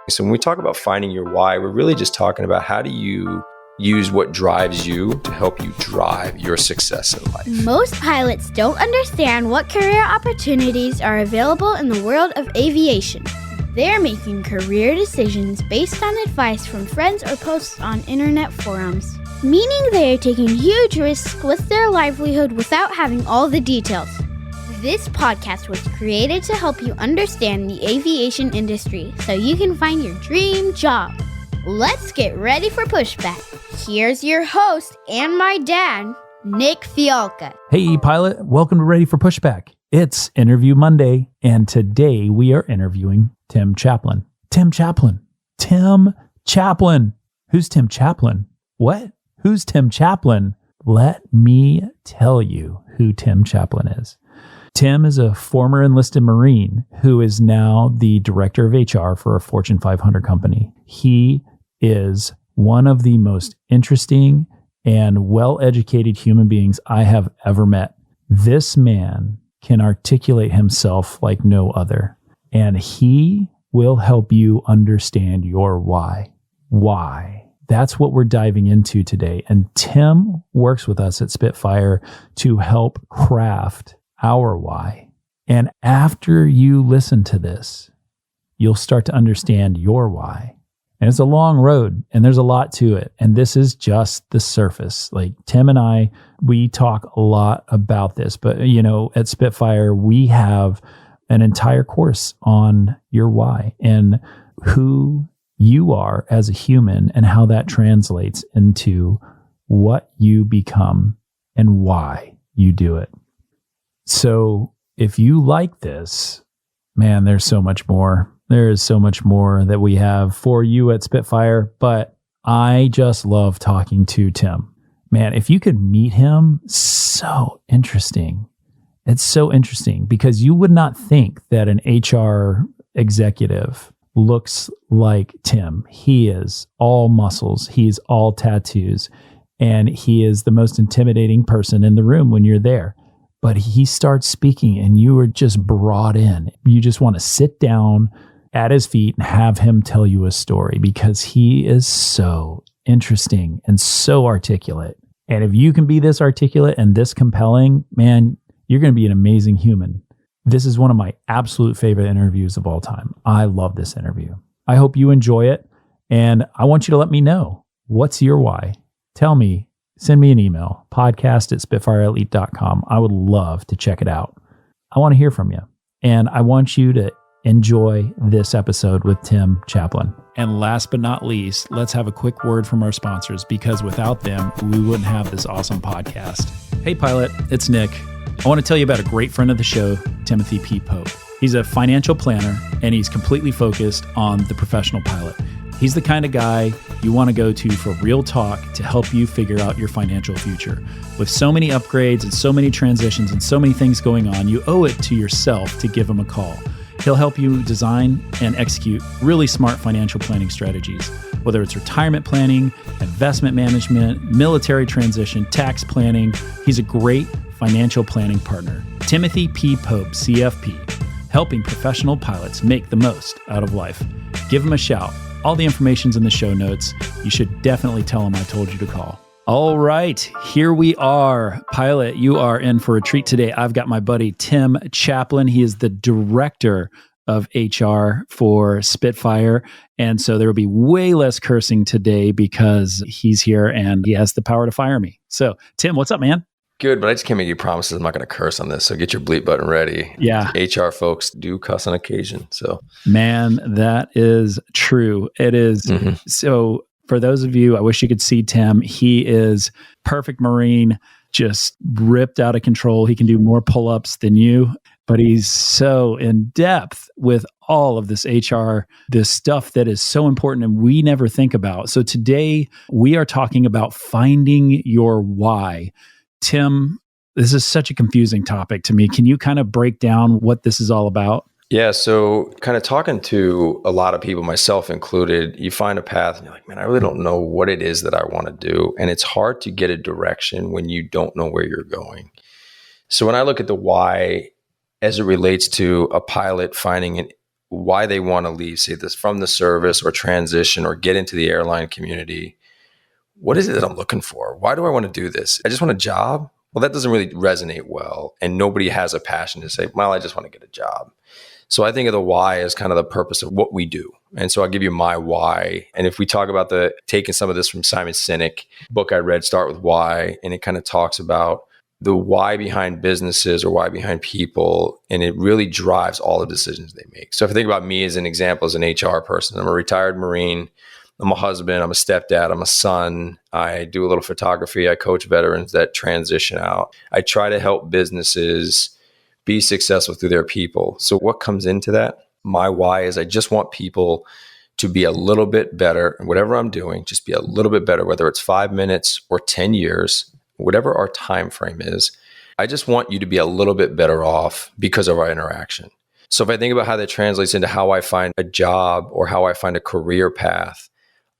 So when we talk about finding your why, we're really just talking about how do you use what drives you to help you drive your success in life. Most pilots don't understand what career opportunities are available in the world of aviation. They're making career decisions based on advice from friends or posts on internet forums, meaning they are taking huge risks with their livelihood without having all the details. This podcast was created to help you understand the aviation industry so you can find your dream job. Let's get ready for Pushback. Here's your host and my dad, Nick Fialka. Hey, pilot. Welcome to Ready for Pushback. It's Interview Monday, and today we are interviewing Tim Chaplin. Tim Chaplin. Tim Chaplin. Who's Tim Chaplin? What? Who's Tim Chaplin? Let me tell you who Tim Chaplin is. Tim is a former enlisted Marine who is now the director of HR for a Fortune 500 company. He is one of the most interesting and well-educated human beings I have ever met. This man can articulate himself like no other, and he will help you understand your why. Why? That's what we're diving into today. And Tim works with us at Spitfire to help craft our why. And after you listen to this, you'll start to understand your why. And it's a long road and there's a lot to it. And this is just the surface. Like Tim and I, we talk a lot about this, but at Spitfire, we have an entire course on your why and who you are as a human and how that translates into what you become and why you do it. So if you like this, man, there's so much more. There is so much more that we have for you at Spitfire, but I just love talking to Tim. Man, if you could meet him, so interesting. It's so interesting because you would not think that an HR executive looks like Tim. He is all muscles. He's all tattoos. And he is the most intimidating person in the room when you're there. But he starts speaking and you are just brought in. You just want to sit down at his feet and have him tell you a story because he is so interesting and so articulate. And if you can be this articulate and this compelling, man, you're going to be an amazing human. This is one of my absolute favorite interviews of all time. I love this interview. I hope you enjoy it. And I want you to let me know, what's your why? Tell me. Send me an email, podcast@spitfireelite.com. I would love to check it out. I want to hear from you. And I want you to enjoy this episode with Tim Chaplin. And last but not least, let's have a quick word from our sponsors because without them, we wouldn't have this awesome podcast. Hey, pilot, it's Nick. I want to tell you about a great friend of the show, Timothy P. Pope. He's a financial planner and he's completely focused on the professional pilot. He's the kind of guy you want to go to for real talk to help you figure out your financial future. With so many upgrades and so many transitions and so many things going on, you owe it to yourself to give him a call. He'll help you design and execute really smart financial planning strategies, whether it's retirement planning, investment management, military transition, tax planning. He's a great financial planning partner. Timothy P. Pope, CFP, helping professional pilots make the most out of life. Give him a shout. All the information's in the show notes. You should definitely tell him I told you to call. All right, here we are. Pilot, you are in for a treat today. I've got my buddy Tim Chaplin. He is the director of HR for Spitfire. And so there will be way less cursing today because he's here and he has the power to fire me. So Tim, what's up, man? Good, but I just can't make you promises I'm not going to curse on this. So get your bleep button ready. Yeah. HR folks do cuss on occasion. So, man, that is true. It is. Mm-hmm. So for those of you, I wish you could see Tim. He is perfect Marine, just ripped out of control. He can do more pull-ups than you, but he's so in depth with all of this HR, this stuff that is so important and we never think about. So today we are talking about finding your why. Tim, this is such a confusing topic to me. Can you kind of break down what this is all about? Yeah. So kind of talking to a lot of people, myself included, you find a path and you're like, man, I really don't know what it is that I want to do. And it's hard to get a direction when you don't know where you're going. So when I look at the why as it relates to a pilot finding why they want to leave, say this from the service or transition or get into the airline community. What is it that I'm looking for? Why do I want to do this? I just want a job? Well, that doesn't really resonate well. And nobody has a passion to say, well, I just want to get a job. So I think of the why as kind of the purpose of what we do. And so I'll give you my why. And if we talk about taking some of this from Simon Sinek, book I read, Start With Why, and it kind of talks about the why behind businesses or why behind people. And it really drives all the decisions they make. So if I think about me as an example, as an HR person, I'm a retired Marine. I'm a husband, I'm a stepdad, I'm a son. I do a little photography. I coach veterans that transition out. I try to help businesses be successful through their people. So what comes into that? My why is I just want people to be a little bit better in whatever I'm doing, just be a little bit better, whether it's 5 minutes or 10 years, whatever our time frame is. I just want you to be a little bit better off because of our interaction. So if I think about how that translates into how I find a job or how I find a career path,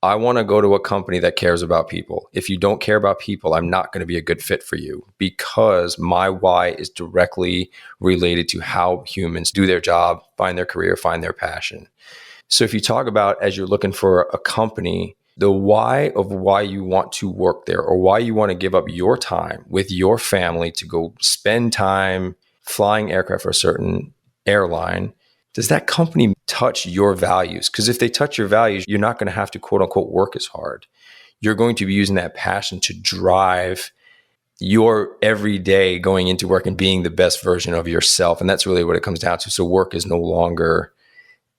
I want to go to a company that cares about people. If you don't care about people, I'm not going to be a good fit for you because my why is directly related to how humans do their job, find their career, find their passion. So if you talk about as you're looking for a company, the why of why you want to work there or why you want to give up your time with your family to go spend time flying aircraft for a certain airline, does that company touch your values? Because if they touch your values, you're not going to have to quote unquote work as hard. You're going to be using that passion to drive your everyday going into work and being the best version of yourself. And that's really what it comes down to. So work is no longer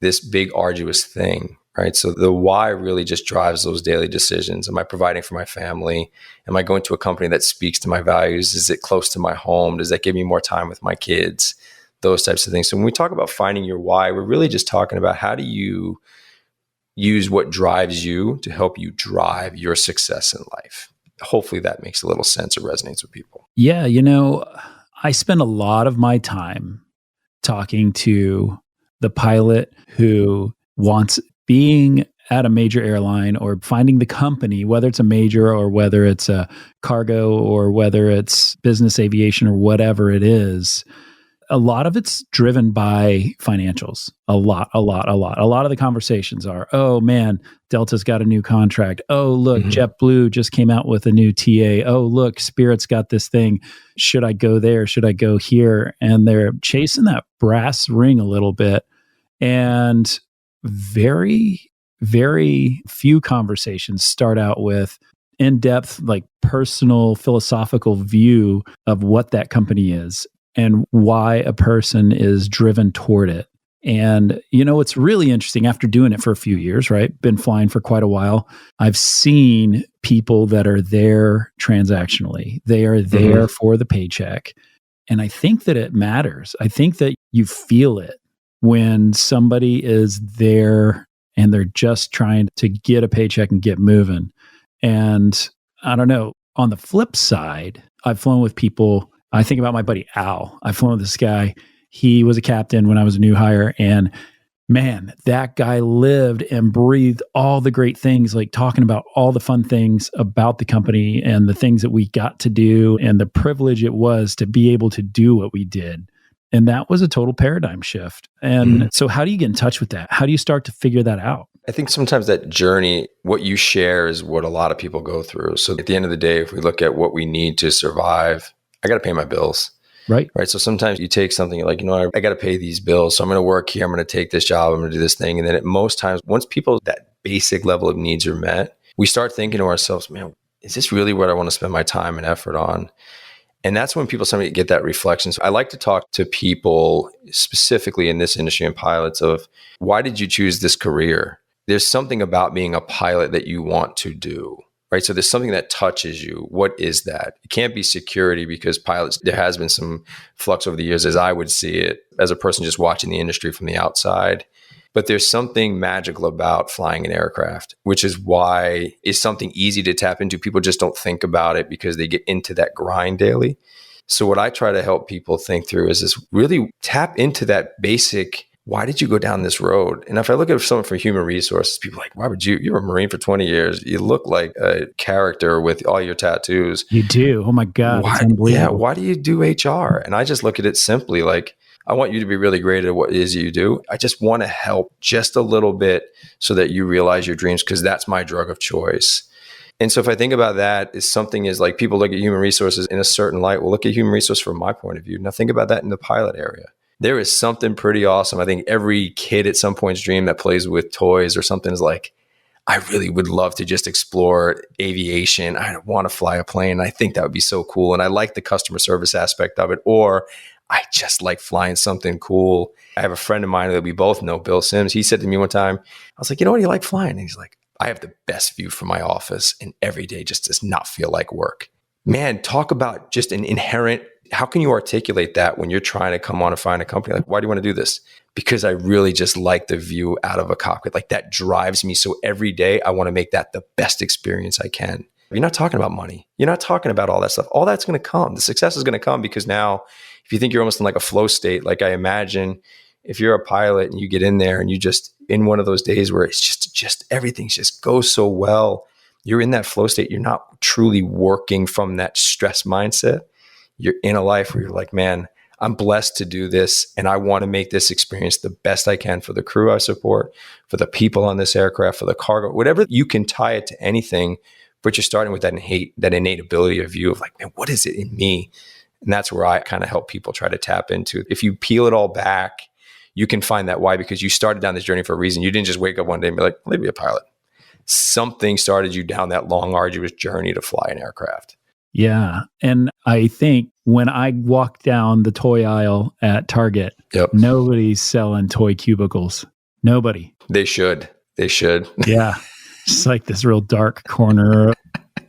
this big arduous thing, right? So the why really just drives those daily decisions. Am I providing for my family? Am I going to a company that speaks to my values? Is it close to my home? Does that give me more time with my kids? Those types of things. So when we talk about finding your why, we're really just talking about how do you use what drives you to help you drive your success in life. Hopefully that makes a little sense or resonates with people. Yeah, I spend a lot of my time talking to the pilot who wants being at a major airline or finding the company, whether it's a major or whether it's a cargo or whether it's business aviation or whatever it is. A lot of it's driven by financials. A lot of the conversations are, oh man, Delta's got a new contract. Oh, look, JetBlue just came out with a new TA. Oh, look, Spirit's got this thing. Should I go there? Should I go here? And they're chasing that brass ring a little bit. And very, very few conversations start out with in-depth, like personal philosophical view of what that company is and why a person is driven toward it. And, it's really interesting after doing it for a few years, right? Been flying for quite a while. I've seen people that are there transactionally. They are there for the paycheck. And I think that it matters. I think that you feel it when somebody is there and they're just trying to get a paycheck and get moving. And I don't know, on the flip side, I've flown with people. I think about my buddy Al. I've flown with this guy. He was a captain when I was a new hire. And man, that guy lived and breathed all the great things, like talking about all the fun things about the company and the things that we got to do and the privilege it was to be able to do what we did. And that was a total paradigm shift. And so how do you get in touch with that? How do you start to figure that out? I think sometimes that journey, what you share is what a lot of people go through. So at the end of the day, if we look at what we need to survive, I got to pay my bills. Right. So sometimes you take something you're like, I got to pay these bills. So I'm going to work here. I'm going to take this job. I'm going to do this thing. And then at most times, once that basic level of needs are met, we start thinking to ourselves, man, is this really what I want to spend my time and effort on? And that's when somebody get that reflection. So I like to talk to people specifically in this industry and pilots of why did you choose this career? There's something about being a pilot that you want to do. Right. So there's something that touches you. What is that? It can't be security because pilots, there has been some flux over the years as I would see it as a person just watching the industry from the outside. But there's something magical about flying an aircraft, which is why it's something easy to tap into. People just don't think about it because they get into that grind daily. So what I try to help people think through is this really tap into that basic, why did you go down this road? And if I look at someone from human resources, people are like, why would you were a Marine for 20 years. You look like a character with all your tattoos. You do. Oh my God. It's unbelievable. Yeah. Why do you do HR? And I just look at it simply like, I want you to be really great at what it is you do. I just want to help just a little bit so that you realize your dreams, because that's my drug of choice. And so if I think about that, is something is like people look at human resources in a certain light. Well, look at human resource from my point of view. Now think about that in the pilot area. There is something pretty awesome. I think every kid at some point's dream that plays with toys or something is like, I really would love to just explore aviation. I want to fly a plane. I think that would be so cool. And I like the customer service aspect of it. Or I just like flying something cool. I have a friend of mine that we both know, Bill Sims. He said to me one time, I was like, you know what, do you like flying? And he's like, I have the best view from my office, and every day just does not feel like work. Man, talk about just an inherent, how can you articulate that when you're trying to come on and find a company? Like, why do you want to do this? Because I really just like the view out of a cockpit. Like that drives me. So every day I want to make that the best experience I can. You're not talking about money. You're not talking about all that stuff. All that's going to come. The success is going to come because now if you think you're almost in like a flow state, like I imagine if you're a pilot and you get in there and you just in one of those days where it's just everything just goes so well, you're in that flow state. You're not truly working from that stress mindset. You're in a life where you're like, man, I'm blessed to do this, and I want to make this experience the best I can for the crew I support, for the people on this aircraft, for the cargo, whatever you can tie it to anything, but you're starting with that innate ability of view of like, man, what is it in me? And that's where I kind of help people try to tap into. If you peel it all back, you can find that why, because you started down this journey for a reason. You didn't just wake up one day and be like, let me be a pilot. Something started you down that long, arduous journey to fly an aircraft. Yeah. And I think when I walk down the toy aisle at Target, nobody's selling toy cubicles. Nobody. They should. Yeah. Just like this real dark corner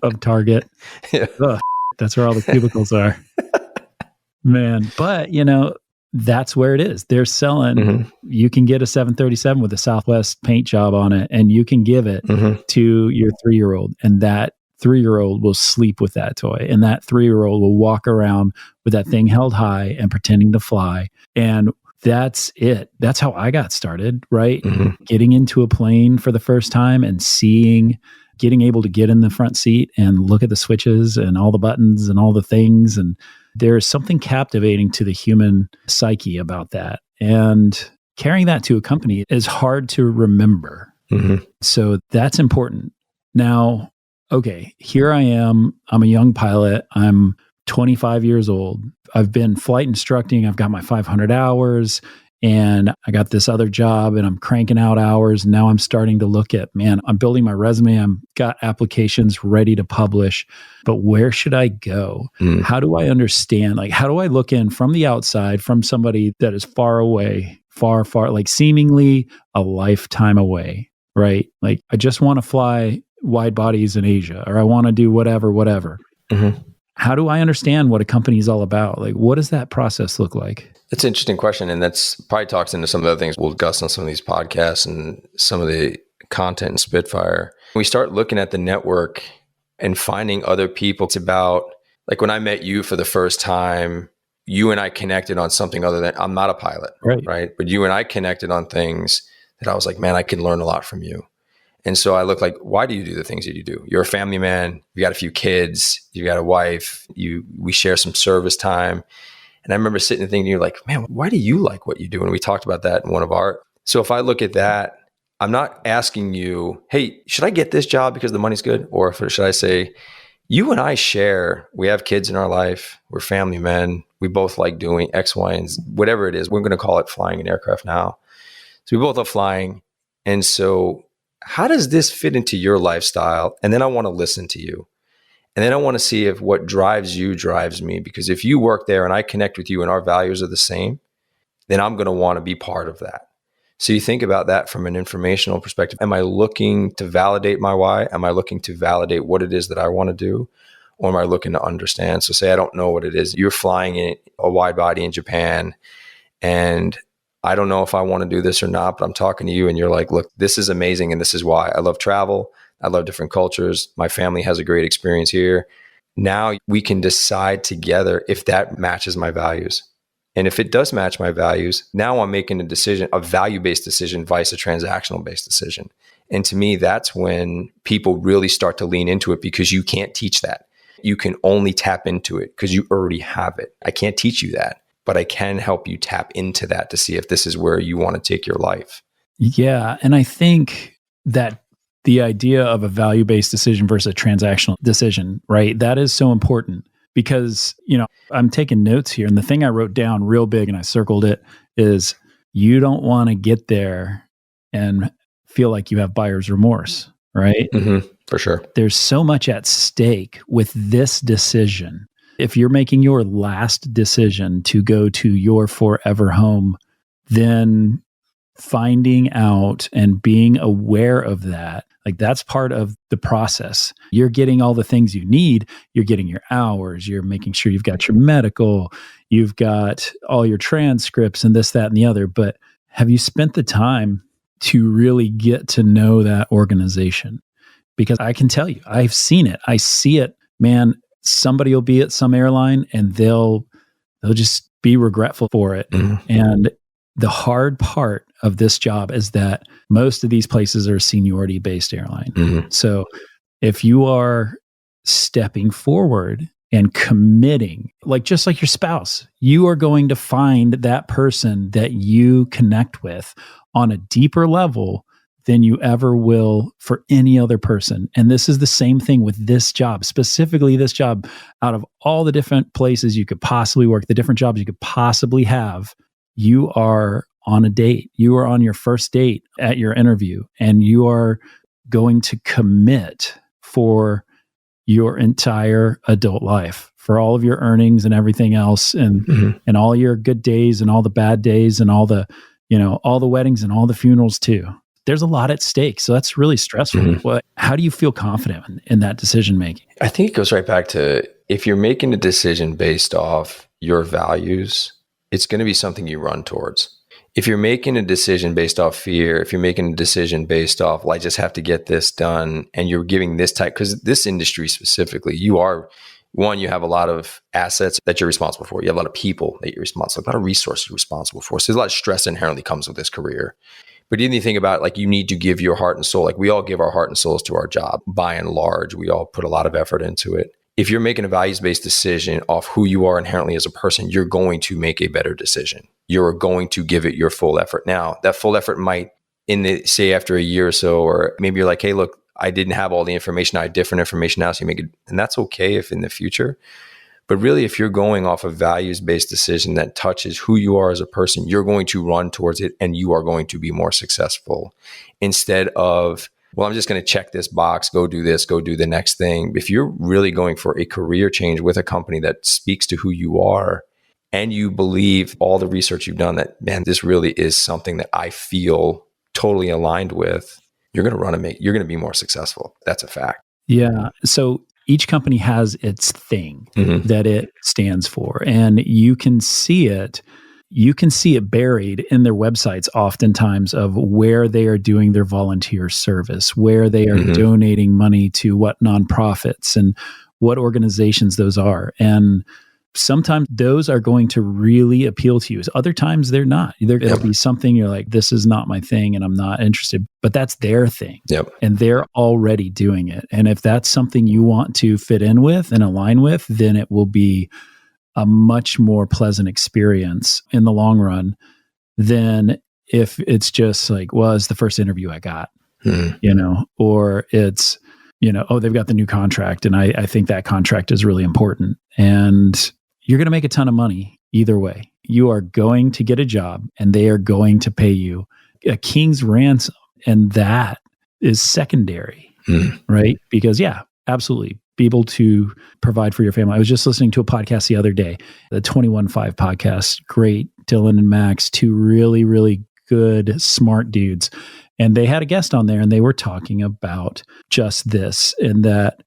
of Target. Yeah. Ugh, that's where all the cubicles are. Man. But, that's where it is. They're selling, you can get a 737 with a Southwest paint job on it, and you can give it to your 3-year-old, and that 3-year-old will sleep with that toy, and that 3-year-old will walk around with that thing held high and pretending to fly. And that's it. That's how I got started, right? Getting into a plane for the first time and getting able to get in the front seat and look at the switches and all the buttons and all the things. And there's something captivating to the human psyche about that. And carrying that to a company is hard to remember. So that's important. Now, okay, here I am. I'm a young pilot. I'm 25 years old. I've been flight instructing. I've got my 500 hours, and I got this other job, and I'm cranking out hours. And now I'm starting to look at, man, I'm building my resume. I've got applications ready to publish, but where should I go? How do I understand? Like, how do I look in from the outside, from somebody that is far away, far, like seemingly a lifetime away, right? Like, I just want to fly wide bodies in Asia, or I want to do whatever. How do I understand what a company is all about? Like, what does that process look like? That's an interesting question. And that's probably talks into some of the other things we'll discuss on some of these podcasts and some of the content in Spitfire. We start looking at the network and finding other people. It's about, like when I met you for the first time, you and I connected on something other than, I'm not a pilot, right? But you and I connected on things that I was like, man, I can learn a lot from you. And so I look like, why do you do the things that you do? You're a family man. You got a few kids. You got a wife. We share some service time. And I remember sitting and thinking, you're like, man, why do you like what you do? And we talked about that in one of our. So if I look at that, I'm not asking you, hey, should I get this job because the money's good? Or should I say, you and I share, we have kids in our life. We're family men. We both like doing X, Y, and Z, whatever it is. We're going to call it flying an aircraft now. So we both are flying. And so how does this fit into your lifestyle? And then I want to listen to you. And then I want to see if what drives you drives me. Because if you work there and I connect with you and our values are the same, then I'm going to want to be part of that. So you think about that from an informational perspective. Am I looking to validate my why? Am I looking to validate what it is that I want to do? Or am I looking to understand? So say I don't know what it is. You're flying in a wide body in Japan, and I don't know if I want to do this or not, but I'm talking to you and you're like, look, this is amazing. And this is why. I love travel. I love different cultures. My family has a great experience here. Now we can decide together if that matches my values. And if it does match my values, now I'm making a decision, a value-based decision versus a transactional-based decision. And to me, that's when people really start to lean into it, because you can't teach that. You can only tap into it because you already have it. I can't teach you that. but I can help you tap into that to see if this is where you want to take your life. Yeah. And I think that the idea of a value-based decision versus a transactional decision, right? That is so important because, I'm taking notes here. And the thing I wrote down real big and I circled it is you don't want to get there and feel like you have buyer's remorse, right? Mm-hmm, for sure. There's so much at stake with this decision. If you're making your last decision to go to your forever home, then finding out and being aware of that, like that's part of the process. You're getting all the things you need. You're getting your hours. You're making sure you've got your medical. You've got all your transcripts and this, that, and the other. But have you spent the time to really get to know that organization? Because I can tell you, I've seen it. I see it, man. Somebody will be at some airline and they'll just be regretful for it. Mm-hmm. And the hard part of this job is that most of these places are seniority-based airline. Mm-hmm. So if you are stepping forward and committing, just like your spouse, you are going to find that person that you connect with on a deeper level than you ever will for any other person. And this is the same thing with this job, specifically this job. Out of all the different places you could possibly work, the different jobs you could possibly have, you are on a date. You are on your first date at your interview, and you are going to commit for your entire adult life, for all of your earnings and everything else, and and all your good days and all the bad days and all the all the weddings and all the funerals too. There's a lot at stake. So that's really stressful. Mm-hmm. How do you feel confident in that decision making? I think it goes right back to, if you're making a decision based off your values, it's going to be something you run towards. If you're making a decision based off fear, if you're making a decision based off, I just have to get this done, and you're giving this type, because this industry specifically, you have a lot of assets that you're responsible for. You have a lot of people that you're responsible for, a lot of resources you're responsible for. So there's a lot of stress inherently comes with this career. But then you think about, you need to give your heart and soul. We all give our heart and souls to our job. By and large, we all put a lot of effort into it. If you're making a values-based decision off who you are inherently as a person, you're going to make a better decision. You're going to give it your full effort. Now, that full effort might, say after a year or so, or maybe you're like, hey, look, I didn't have all the information. I have different information now. So you make it, and that's okay if in the future. But really, if you're going off a values-based decision that touches who you are as a person, you're going to run towards it and you are going to be more successful, instead of, well, I'm just going to check this box, go do this, go do the next thing. If you're really going for a career change with a company that speaks to who you are, and you believe all the research you've done that, man, this really is something that I feel totally aligned with, you're going to be more successful. That's a fact. Yeah. So each company has its thing that it stands for, and you can see it buried in their websites oftentimes of where they are doing their volunteer service, where they are donating money to what nonprofits and what organizations those are. And sometimes those are going to really appeal to you. Other times they're not. There'll be something you're like, this is not my thing and I'm not interested, but that's their thing. Yep. And they're already doing it. And if that's something you want to fit in with and align with, then it will be a much more pleasant experience in the long run than if it's just it's the first interview I got, or it's, oh, they've got the new contract and I think that contract is really important. And you're going to make a ton of money either way. You are going to get a job and they are going to pay you a king's ransom. And that is secondary, right? Because absolutely. Be able to provide for your family. I was just listening to a podcast the other day, the 21.5 podcast. Great. Dylan and Max, two really, really good, smart dudes. And they had a guest on there and they were talking about just this, and that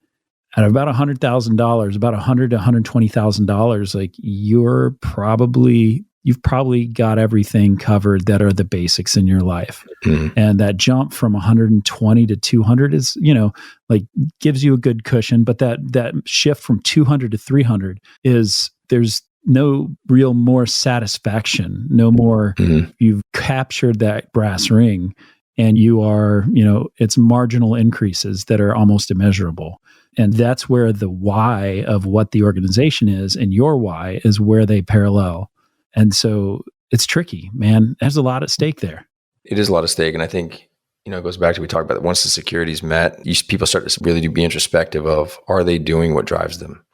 at about $100,000, about $100,000 to $120,000, you've probably got everything covered that are the basics in your life. And that jump from 120 to 200 is, gives you a good cushion. But that shift from 200 to 300 there's no real more satisfaction, no more, you've captured that brass ring and you are, it's marginal increases that are almost immeasurable. And that's where the why of what the organization is and your why is where they parallel. And so it's tricky, man. There's a lot at stake there. It is a lot at stake. And I think, it goes back to, we talked about that once the security is met, people start to really be introspective of, are they doing what drives them?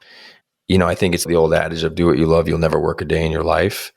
I think it's the old adage of do what you love, you'll never work a day in your life.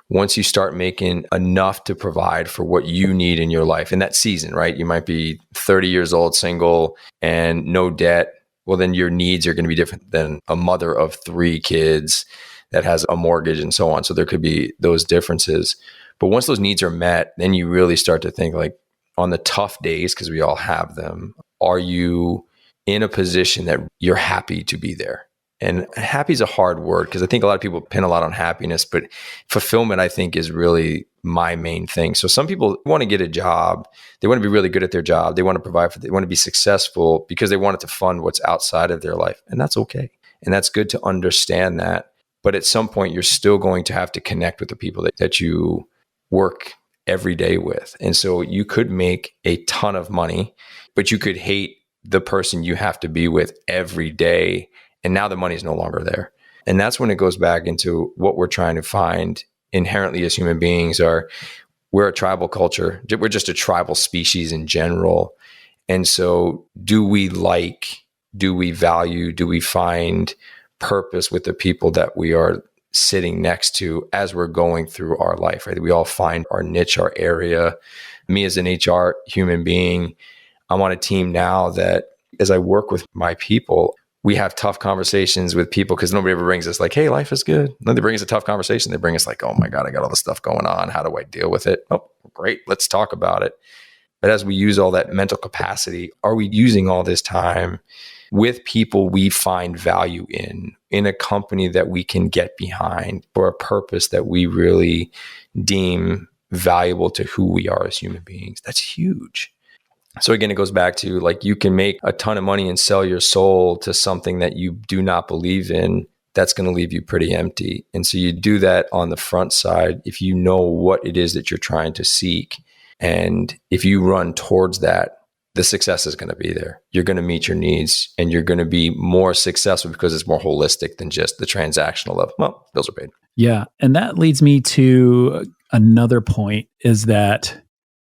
Once you start making enough to provide for what you need in your life in that season, right? You might be 30 years old, single, and no debt. Well, then your needs are going to be different than a mother of 3 kids that has a mortgage and so on. So there could be those differences. But once those needs are met, then you really start to think like, on the tough days, because we all have them, are you in a position that you're happy to be there? And happy is a hard word, because I think a lot of people pin a lot on happiness, but fulfillment, I think, is really my main thing. So some people want to get a job. They want to be really good at their job. They want to provide they want to be successful because they want it to fund what's outside of their life. And that's okay. And that's good to understand that. But at some point, you're still going to have to connect with the people that you work every day with. And so you could make a ton of money, but you could hate the person you have to be with every day. And now the money is no longer there. And that's when it goes back into what we're trying to find inherently as human beings. We're a tribal culture. We're just a tribal species in general. And so do we value, do we find purpose with the people that we are sitting next to as we're going through our life, right? We all find our niche, our area. Me as an HR human being, I'm on a team now that as I work with my people, we have tough conversations with people because nobody ever brings us like, hey, life is good. No, they bring us a tough conversation. They bring us like, oh my God, I got all this stuff going on. How do I deal with it? Oh, great. Let's talk about it. But as we use all that mental capacity, are we using all this time with people we find value in a company that we can get behind for a purpose that we really deem valuable to who we are as human beings? That's huge. So again, it goes back to like, you can make a ton of money and sell your soul to something that you do not believe in. That's going to leave you pretty empty. And so you do that on the front side if you know what it is that you're trying to seek. And if you run towards that, the success is going to be there. You're going to meet your needs and you're going to be more successful because it's more holistic than just the transactional level. Well, bills are paid. Yeah. And that leads me to another point, is that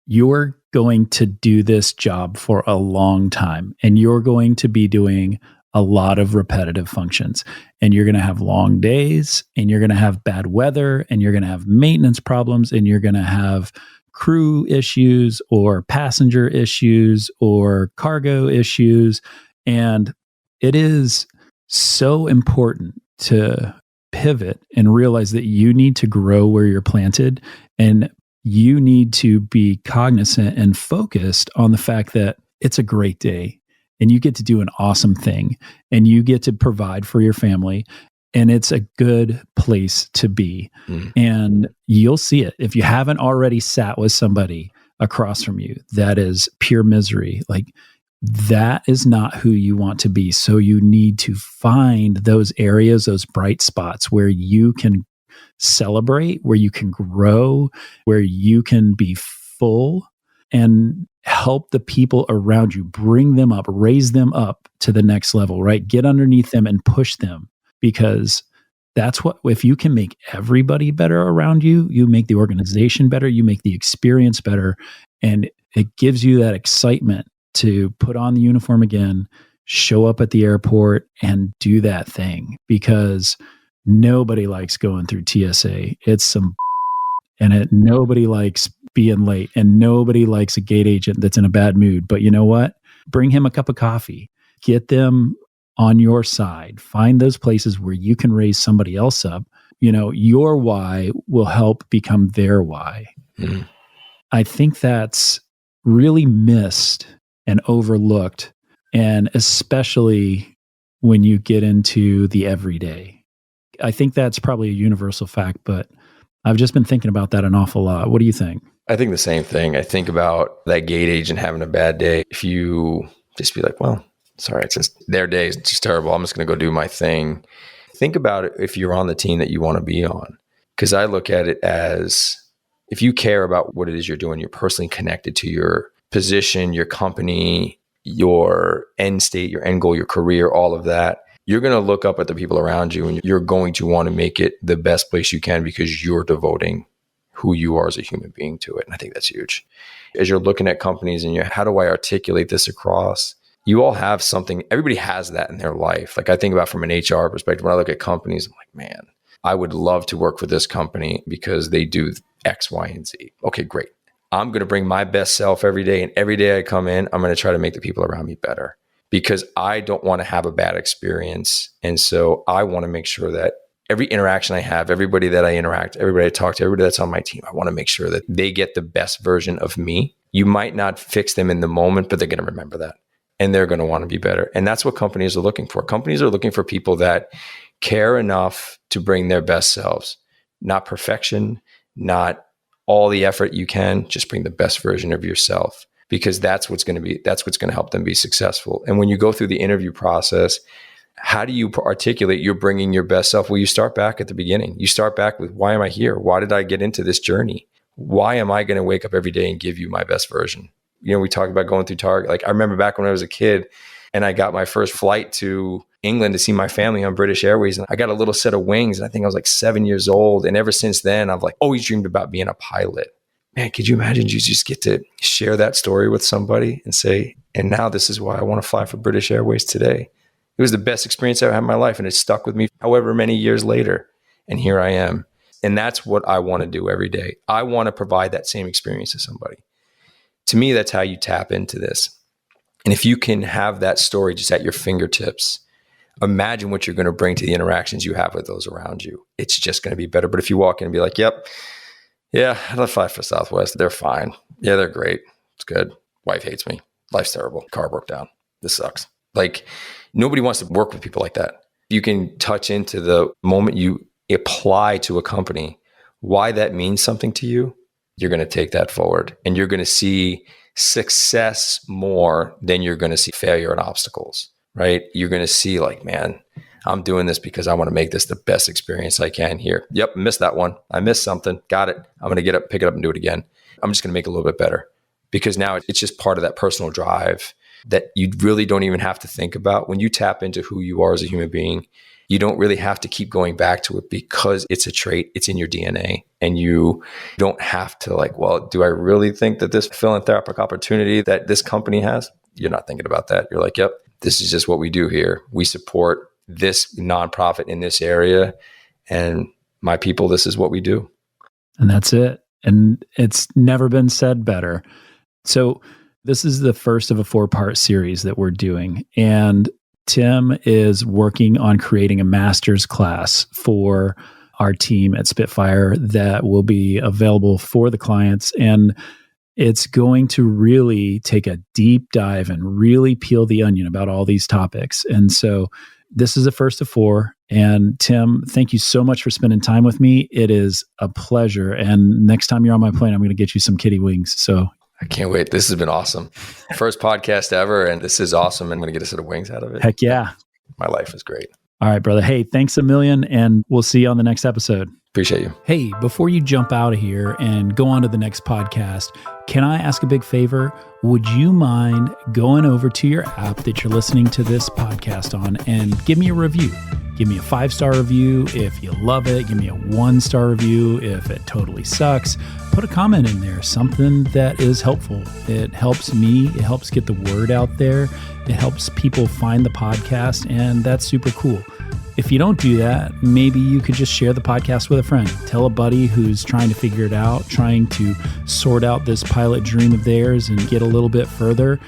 you're going to do this job for a long time, and you're going to be doing a lot of repetitive functions, and you're going to have long days, and you're going to have bad weather, and you're going to have maintenance problems, and you're going to have crew issues or passenger issues or cargo issues. And it is so important to pivot and realize that you need to grow where you're planted, and you need to be cognizant and focused on the fact that it's a great day and you get to do an awesome thing and you get to provide for your family, and it's a good place to be. And you'll see it. If you haven't already sat with somebody across from you that is pure misery, like, that is not who you want to be. So you need to find those areas, those bright spots where you can celebrate, where you can grow, where you can be full, and help the people around you, bring them up, raise them up to the next level, right? Get underneath them and push them, because that's what, if you can make everybody better around you, you make the organization better, you make the experience better, and it gives you that excitement to put on the uniform again, show up at the airport and do that thing, because nobody likes going through TSA. It's some and nobody likes being late, and nobody likes a gate agent that's in a bad mood. But you know what? Bring him a cup of coffee. Get them on your side. Find those places where you can raise somebody else up. You know, your why will help become their why. I think that's really missed and overlooked, and especially when you get into the everyday. I think that's probably a universal fact, but I've just been thinking about that an awful lot. What do you think? I think the same thing. I think about that gate agent having a bad day. If you just be like, well, sorry, it's just their day is just terrible. I'm just going to go do my thing. Think about it if you're on the team that you want to be on. Because I look at it as, if you care about what it is you're doing, you're personally connected to your position, your company, your end state, your end goal, your career, all of that. You're going to look up at the people around you and you're going to want to make it the best place you can because you're devoting who you are as a human being to it. And I think that's huge. As you're looking at companies and how do I articulate this across? You all have something, everybody has that in their life. Like I think about from an HR perspective, when I look at companies, I'm like, man, I would love to work for this company because they do X, Y, and Z. Okay, great. I'm going to bring my best self every day. And every day I come in, I'm going to try to make the people around me better because I don't want to have a bad experience. And so I want to make sure that every interaction I have, everybody that I interact, everybody I talk to, everybody that's on my team, I want to make sure that they get the best version of me. You might not fix them in the moment, but they're going to remember that. And they're going to want to be better. And that's what companies are looking for. Companies are looking for people that care enough to bring their best selves, not perfection, not all the effort you can, just bring the best version of yourself, because that's what's going to help them be successful. And when you go through the interview process, how do you articulate you're bringing your best self? Well, you start back at the beginning. You start back with, why am I here? Why did I get into this journey? Why am I going to wake up every day and give you my best version? We talked about going through Target. Like I remember back when I was a kid and I got my first flight to England to see my family on British Airways. And I got a little set of wings. And I think I was like 7 years old. And ever since then, I've like always dreamed about being a pilot. Man, could you imagine you just get to share that story with somebody and say, and now this is why I want to fly for British Airways today. It was the best experience I ever had in my life. And it stuck with me however many years later. And here I am. And that's what I want to do every day. I want to provide that same experience to somebody. To me, that's how you tap into this. And if you can have that story just at your fingertips, imagine what you're going to bring to the interactions you have with those around you. It's just going to be better. But if you walk in and be like, yep, yeah, I fly for Southwest. They're fine. Yeah, they're great. It's good. Wife hates me. Life's terrible. Car broke down. This sucks. Like nobody wants to work with people like that. You can touch into the moment you apply to a company, why that means something to you. You're going to take that forward and you're going to see success more than you're going to see failure and obstacles, right? You're going to see like, man, I'm doing this because I want to make this the best experience I can here. Yep, missed that one. I missed something. Got it. I'm going to get up, pick it up and do it again. I'm just going to make it a little bit better because now it's just part of that personal drive that you really don't even have to think about. When you tap into who you are as a human being, you don't really have to keep going back to it because it's a trait, it's in your DNA. And you don't have to like, well, do I really think that this philanthropic opportunity that this company has? You're not thinking about that. You're like, yep, this is just what we do here. We support this nonprofit in this area. And my people, this is what we do. And that's it. And it's never been said better. So this is the first of a 4-part series that we're doing. And Tim is working on creating a master's class for our team at Spitfire that will be available for the clients. And it's going to really take a deep dive and really peel the onion about all these topics. And so this is the first of 4. And Tim, thank you so much for spending time with me. It is a pleasure. And next time you're on my plane, I'm going to get you some kitty wings. So I can't wait. This has been awesome. First podcast ever. And this is awesome. I'm going to get a set of wings out of it. Heck yeah. My life is great. All right, brother. Hey, thanks a million. And we'll see you on the next episode. Appreciate you. Hey, before you jump out of here and go on to the next podcast, can I ask a big favor? Would you mind going over to your app that you're listening to this podcast on and give me a review? Give me a 5-star review if you love it. Give me a 1-star review if it totally sucks. Put a comment in there, something that is helpful. It helps me. It helps get the word out there. It helps people find the podcast, and that's super cool. If you don't do that, maybe you could just share the podcast with a friend. Tell a buddy who's trying to figure it out, trying to sort out this pilot dream of theirs and get a little bit further.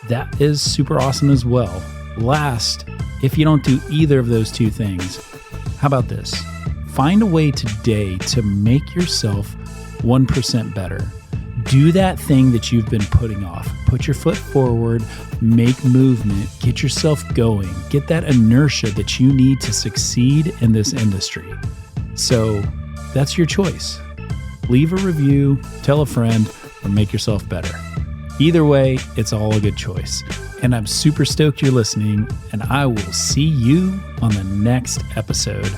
That is super awesome as well. Last, if you don't do either of those 2 things, how about this? Find a way today to make yourself 1% better. Do that thing that you've been putting off. Put your foot forward, make movement, get yourself going, get that inertia that you need to succeed in this industry. So that's your choice. Leave a review, tell a friend, or make yourself better. Either way, it's all a good choice. And I'm super stoked you're listening, and I will see you on the next episode.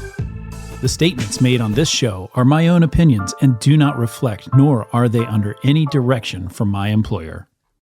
The statements made on this show are my own opinions and do not reflect, nor are they under any direction from my employer.